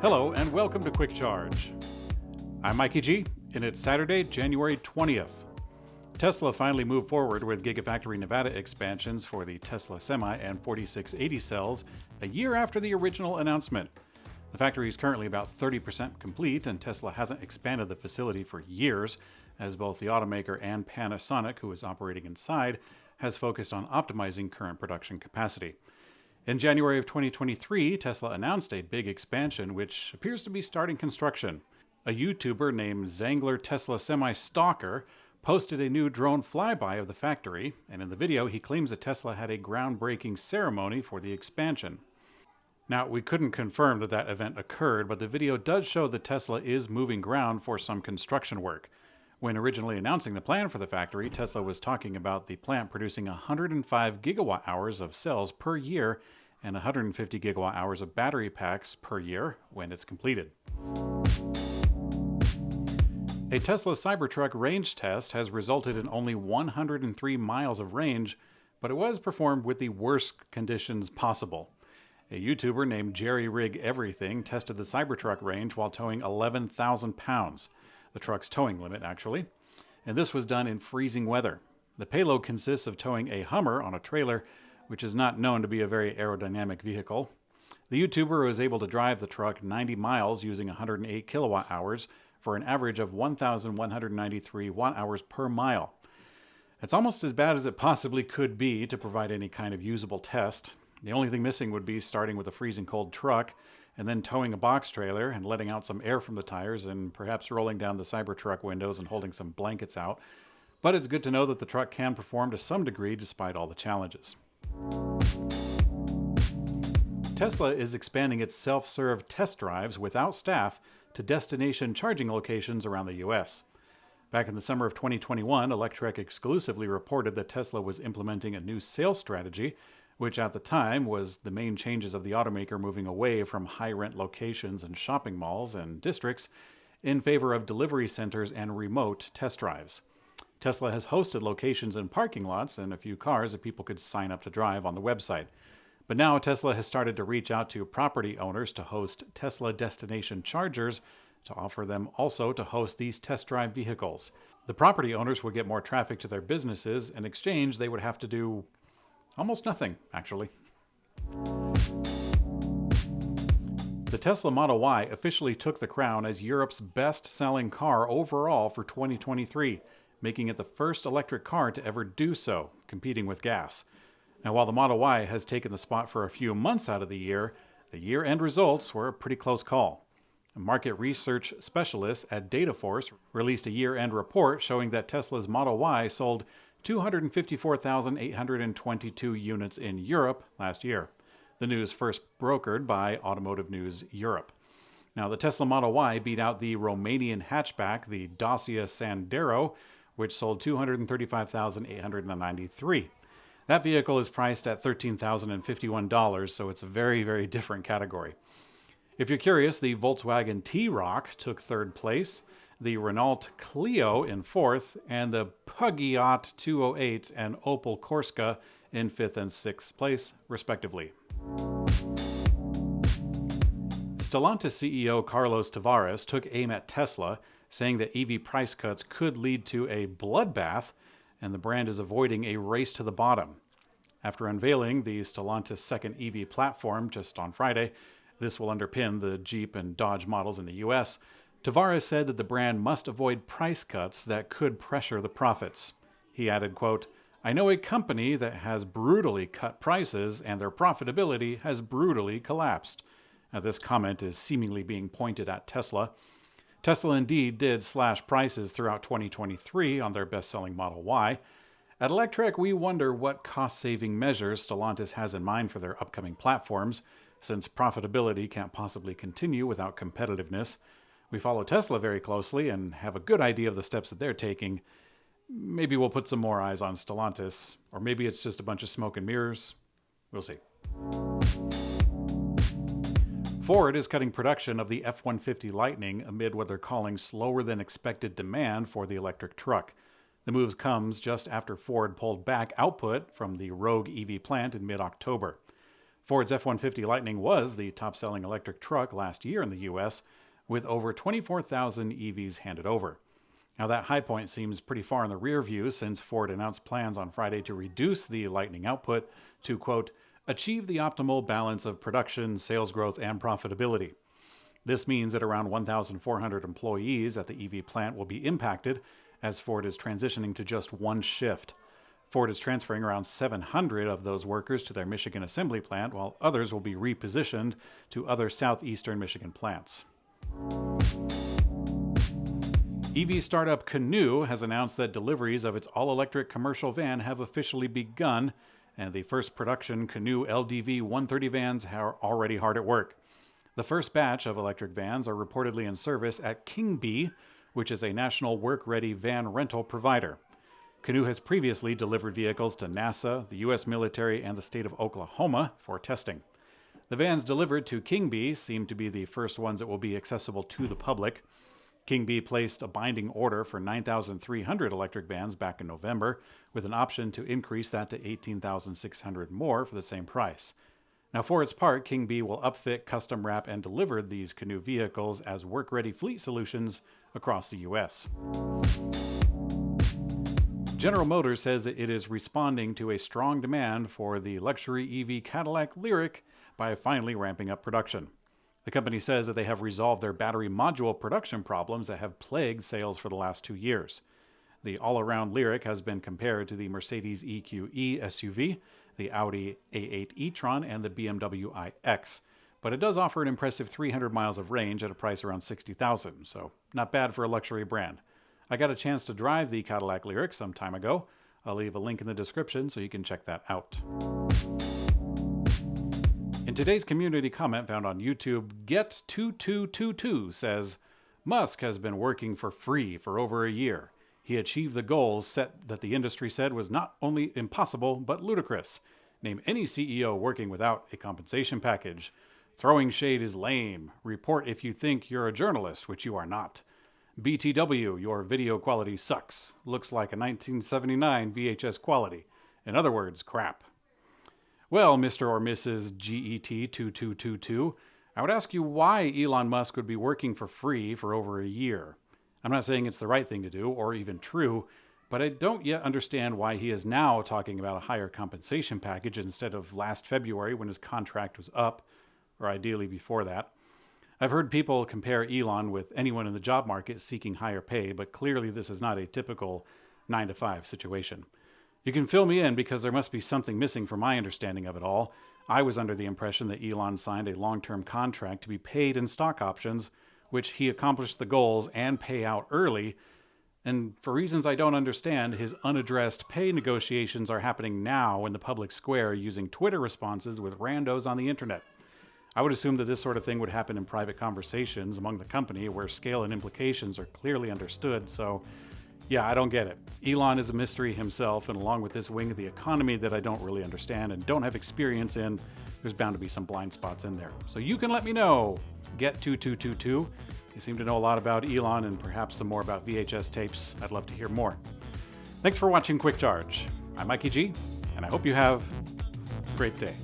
Hello and welcome to Quick Charge. I'm Mikey G, and it's Saturday, January 20th. Tesla finally moved forward with Gigafactory Nevada expansions for the Tesla Semi and 4680 cells a year after the original announcement. The factory is currently about 30% complete, and Tesla hasn't expanded the facility for years, as both the automaker and Panasonic, who is operating inside, has focused on optimizing current production capacity. In January of 2023, Tesla announced a big expansion which appears to be starting construction. A YouTuber named Zangler Tesla Semi Stalker posted a new drone flyby of the factory, and in the video he claims that Tesla had a groundbreaking ceremony for the expansion. Now, we couldn't confirm that that event occurred, but the video does show that Tesla is moving ground for some construction work. When originally announcing the plan for the factory, Tesla was talking about the plant producing 105 gigawatt hours of cells per year and 150 gigawatt hours of battery packs per year when it's completed. A Tesla Cybertruck range test has resulted in only 103 miles of range, but it was performed with the worst conditions possible. A YouTuber named Jerry Rig Everything tested the Cybertruck range while towing 11,000 pounds. The truck's towing limit, actually. And this was done in freezing weather. The payload consists of towing a Hummer on a trailer, which is not known to be a very aerodynamic vehicle. The YouTuber was able to drive the truck 90 miles using 108 kilowatt hours for an average of 1,193 watt hours per mile. It's almost as bad as it possibly could be to provide any kind of usable test. The only thing missing would be starting with a freezing cold truck and then towing a box trailer and letting out some air from the tires and perhaps rolling down the Cybertruck windows and holding some blankets out. But it's good to know that the truck can perform to some degree despite all the challenges. Tesla is expanding its self-serve test drives without staff to destination charging locations around the U.S. Back in the summer of 2021, Electrek exclusively reported that Tesla was implementing a new sales strategy, which at the time was the main changes of the automaker moving away from high-rent locations and shopping malls and districts in favor of delivery centers and remote test drives. Tesla has hosted locations in parking lots and a few cars that people could sign up to drive on the website. But now Tesla has started to reach out to property owners to host Tesla destination chargers to offer them also to host these test drive vehicles. The property owners would get more traffic to their businesses. In exchange, they would have to do almost nothing, actually. The Tesla Model Y officially took the crown as Europe's best-selling car overall for 2023, making it the first electric car to ever do so, competing with gas. Now, while the Model Y has taken the spot for a few months out of the year-end results were a pretty close call. A market research specialist at Dataforce released a year-end report showing that Tesla's Model Y sold 254,822 units in Europe last year. The news first brokered by Automotive News Europe. Now, the Tesla Model Y beat out the Romanian hatchback, the Dacia Sandero, which sold 235,893. That vehicle is priced at $13,051, so it's a very, very different category. If you're curious, the Volkswagen T-Roc took third place, the Renault Clio in fourth, and the Peugeot 208 and Opel Corsica in fifth and sixth place, respectively. Stellantis CEO Carlos Tavares took aim at Tesla, saying that EV price cuts could lead to a bloodbath, and the brand is avoiding a race to the bottom. After unveiling the Stellantis' second EV platform just on Friday, this will underpin the Jeep and Dodge models in the U.S., Tavares said that the brand must avoid price cuts that could pressure the profits. He added, quote, "I know a company that has brutally cut prices and their profitability has brutally collapsed." Now, this comment is seemingly being pointed at Tesla. Tesla indeed did slash prices throughout 2023 on their best-selling Model Y. At Electrek, we wonder what cost-saving measures Stellantis has in mind for their upcoming platforms, since profitability can't possibly continue without competitiveness. We follow Tesla very closely and have a good idea of the steps that they're taking. Maybe we'll put some more eyes on Stellantis, or maybe it's just a bunch of smoke and mirrors. We'll see. Ford is cutting production of the F-150 Lightning amid what they're calling slower than expected demand for the electric truck. The move comes just after Ford pulled back output from the Rogue EV plant in mid-October. Ford's F-150 Lightning was the top-selling electric truck last year in the U.S., with over 24,000 EVs handed over. Now that high point seems pretty far in the rear view since Ford announced plans on Friday to reduce the Lightning output to, quote, achieve the optimal balance of production, sales growth, and profitability. This means that around 1,400 employees at the EV plant will be impacted as Ford is transitioning to just one shift. Ford is transferring around 700 of those workers to their Michigan assembly plant, while others will be repositioned to other southeastern Michigan plants. EV startup Canoo has announced that deliveries of its all-electric commercial van have officially begun, and the first production Canoo LDV 130 vans are already hard at work. The first batch of electric vans are reportedly in service at King Bee, which is a national work-ready van rental provider. Canoo has previously delivered vehicles to NASA, the U.S. military, and the state of Oklahoma for testing. The vans delivered to King Bee seem to be the first ones that will be accessible to the public. King Bee placed a binding order for 9,300 electric vans back in November, with an option to increase that to 18,600 more for the same price. Now, for its part, King Bee will upfit, custom wrap, and deliver these Canoo vehicles as work-ready fleet solutions across the U.S. General Motors says that it is responding to a strong demand for the luxury EV Cadillac Lyriq by finally ramping up production. The company says that they have resolved their battery module production problems that have plagued sales for the last 2 years. The all-around Lyriq has been compared to the Mercedes EQE SUV, the Audi A8 e-tron, and the BMW iX. But it does offer an impressive 300 miles of range at a price around $60,000, so not bad for a luxury brand. I got a chance to drive the Cadillac Lyriq some time ago. I'll leave a link in the description so you can check that out. In today's community comment found on YouTube, Get2222 says, Musk has been working for free for over a year. He achieved the goals set that the industry said was not only impossible, but ludicrous. Name any CEO working without a compensation package. Throwing shade is lame. Report if you think you're a journalist, which you are not. BTW, your video quality sucks. Looks like a 1979 VHS quality. In other words, crap. Well, Mr. or Mrs. GET2222, I would ask you why Elon Musk would be working for free for over a year. I'm not saying it's the right thing to do or even true, but I don't yet understand why he is now talking about a higher compensation package instead of last February when his contract was up, or ideally before that. I've heard people compare Elon with anyone in the job market seeking higher pay, but clearly this is not a typical 9-to-5 situation. You can fill me in because there must be something missing from my understanding of it all. I was under the impression that Elon signed a long-term contract to be paid in stock options, which he accomplished the goals and pay out early. And for reasons I don't understand, his unaddressed pay negotiations are happening now in the public square using Twitter responses with randos on the internet. I would assume that this sort of thing would happen in private conversations among the company where scale and implications are clearly understood, so yeah, I don't get it. Elon is a mystery himself, and along with this wing of the economy that I don't really understand and don't have experience in, there's bound to be some blind spots in there. So you can let me know. Get2222. You seem to know a lot about Elon and perhaps some more about VHS tapes. I'd love to hear more. Thanks for watching Quick Charge. I'm Mikey G, and I hope you have a great day.